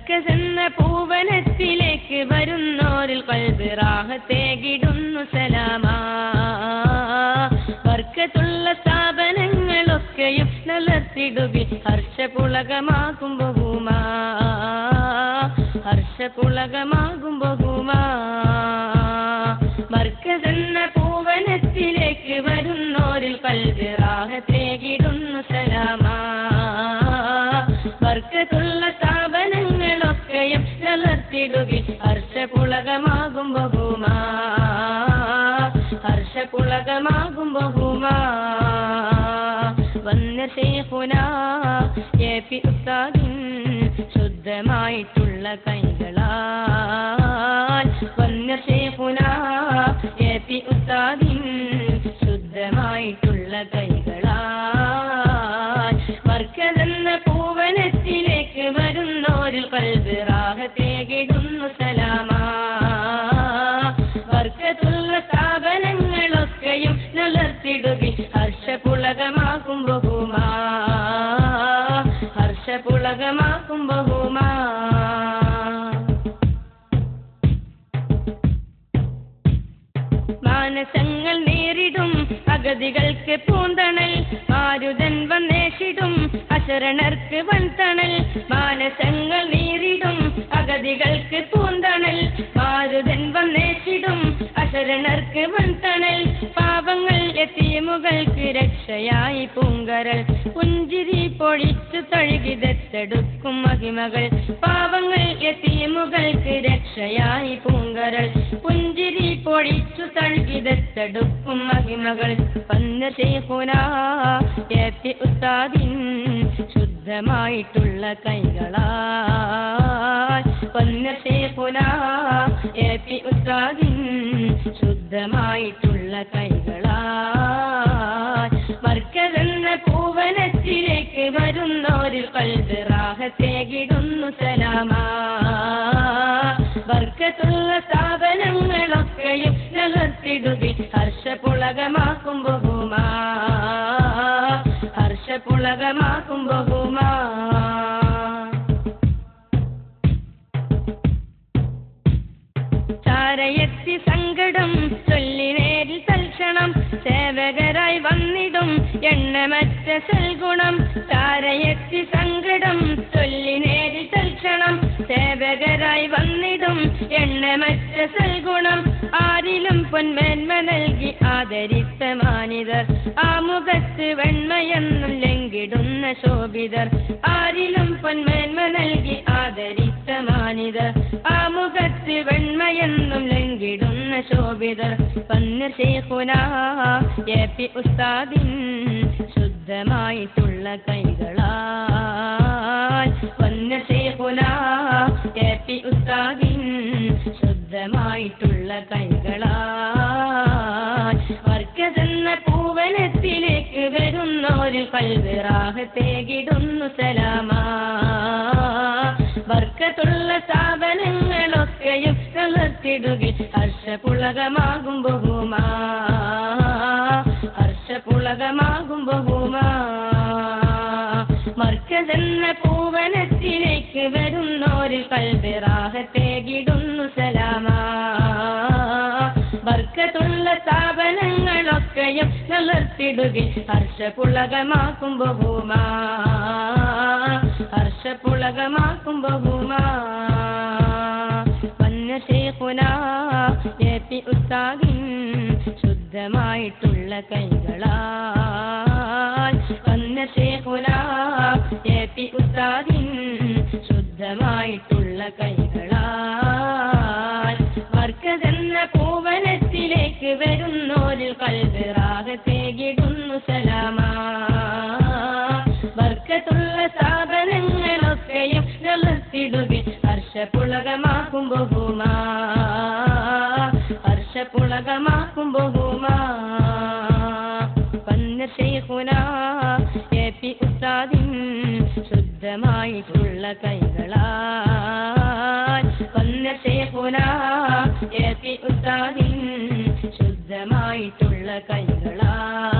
മർക്കസെന്ന പൂവനത്തിലേക്ക് വരുന്നോരിൽ ഖൽബ് റാഹത്തേകിടുന്നു സലാമാ. ബർക്കത്തുള്ള സ്ഥാപനങ്ങളൊക്കെയും നിലർത്തിടുകിൽ ഹർഷപുളകമാകും ബഹുമാ. ഹർഷപുളകമാകും ബഹുമാ. മർക്കസെന്ന പൂവനത്തിലേക്ക് വരുന്നോരിൽ ഖൽബ് റാഹത്തേകിടുന്നു സലാമാ. ബർക്കത്തുള്ള സ്ഥാപനങ്ങളൊക്കെയും നിലർത്തിടുകിൽ ഹർഷപുളകമാകും ബഹുമാ. ഹർഷപുളകമാകും ബഹുമാ. വന്ന ശൈഖുനാ എ.പി. ഉസ്താദിൻ ശുദ്ധമായിട്ടുള്ള കൈകളാൽ. വന്ന ശൈഖുനാ എ.പി. ഉസ്താദിൻ ശുദ്ധമായിട്ടുള്ള കൈകളാൽ. മർക്കസെന്ന പൂവനത്തിലേക്ക് വരുന്നോരിൽ ഖൽബ് റാഹത്തേകിടുന്നു സലാമാ. ബർക്കത്തുള്ള സ്ഥാപനങ്ങളൊക്കെയും നിലർത്തിടുകിൽ ഹർഷപുളകമാകും ബഹുമാ. ഹർഷപുളകമാകും ബഹുമാ. മാനസങ്ങൾ നേരിടും അഗതികൾക്ക് പൂന്തണൽ. മാരുതൻ വന്നേഷിടും അശരണർക്ക് വൻതണൽ. മാനസങ്ങൾ നേരിടും അഗതികൾക്ക് പൂന്തണൽ. മാരുതൻ വന്നേഷിടും അശരണർക്ക് വൻതണൽ. പാവങ്ങൾ യതീമുകൾക്ക് രക്ഷയായി പൂങ്കരൽ. പുഞ്ചിരി പൊഴിച്ചു തഴുകിതെടുക്കും മഹിമകൾ. പാവങ്ങൾ യതീമുകൾക്ക് രക്ഷയായി പൂങ്കരൽ. പുഞ്ചിരി പൊഴിച്ചു തഴുകിതെടുക്കും മഹിമകൾ. വന്ന ശൈഖുനാ എ.പി. ഉസ്താദിൻ ശുദ്ധമായിട്ടുള്ള കൈകളാൽ. വന്ന ശൈഖുനാ എ.പി. ഉസ്താദിൻ ശുദ്ധമായിട്ടുള്ള കൈകളാൽ. മർക്കസെന്ന പൂവനത്തിലേക്ക് വരുന്നോരിൽ ഖൽബ് റാഹത്തേകിടുന്നു സലാമാ. ബർക്കത്തുള്ള സ്ഥാപനങ്ങളൊക്കെയും നിലർത്തിടുകിൽ ഹർഷപുളകമാകും ബഹുമാ. ഹർഷപുളകമാകും ബഹുമാ. ചാരയെത്തി സങ്കടം ചൊല്ലി നേരിൽ തൽക്ഷണം സേവകരായി വന്നിടും എണ്ണമറ്റ സൽഗുണം. ചാരയെത്തി സങ്കടം ചൊല്ലി നേരിൽ തൽക്ഷണം സേവകരായി വന്നിടും എണ്ണമറ്റ സൽഗുണം. ആരിലും പൊന്മേന്മ നൽകി ആദരിച്ച മാനിതർ. ആമുഖത്ത് വെണ്മയെന്നും ലംഘിടുന്ന ശോഭിതർ. ആരിലും പൊന്മേന്മ നൽകി ആദരിച്ച മാനിതർ. ആമുഖത്ത് വെണ്മയെന്നും ലംഘിടുന്ന ശോഭിതർ. വന്ന ശൈഖുനാ എ.പി. ഉസ്താദിൻ ശുദ്ധമായിട്ടുള്ള കൈകളാൽ. വന്ന ശൈഖുനാ എ.പി. ഉസ്താദിൻ ശുദ്ധമായിട്ടുള്ള കൈകളാൽ. മർക്കസെന്ന പൂവനത്തിലേക്ക് വരുന്നോരിൽ ഖൽബ് റാഹത്തേകിടുന്നു സലാമാ. ബർക്കത്തുള്ള സ്ഥാപനങ്ങളൊക്കെയും നിലർത്തിടുകിൽ ഹർഷപുളകമാകും ബഹുമാ. ഹർഷപുളകമാകും ബഹുമാ. മർക്കസെന്ന പൂവനത്തിലേക്ക് വരുന്നോരിൽ ഖൽബ് റാഹത്തേകിടുന്നു സലാമാ. ബർക്കത്തുള്ള സ്ഥാപനങ്ങളൊക്കെയും നിലർത്തിടുകിൽ ഹർഷപുളകമാകും ബഹുമാ. ഹർഷപുളകമാകും ബഹുമാ. വന്ന ശൈഖുനാ എ.പി. ഉസ്താദിൻ ശുദ്ധമായിട്ടുള്ള കൈകളാൽ. വന്ന ശൈഖുനാ എ.പി. ഉസ്താദിൻ ശുദ്ധമായിട്ടുള്ള കൈകളാൽ. മർക്കസെന്ന പൂവനത്തിലേക്ക് വരുന്നോരിൽ ഖൽബ് റാഹത്തേകിടുന്നു സലാമാ. ബർക്കത്തുള്ള സ്ഥാപനങ്ങളൊക്കെയും നിലർത്തിടുകിൽ ഹർഷപുളകമാകും ബഹുമാ. ഹർഷപുളകമാകും ബഹുമാ. വന്ന ശൈഖുനാ എ.പി. ഉസ്താദിൻ ശുദ്ധമായിട്ടുള്ള കൈകളാൽ. വന്ന ശൈഖുനാ എ.പി. ഉസ്താദിൻ ശുദ്ധമായിട്ടുള്ള കൈകളാൽ.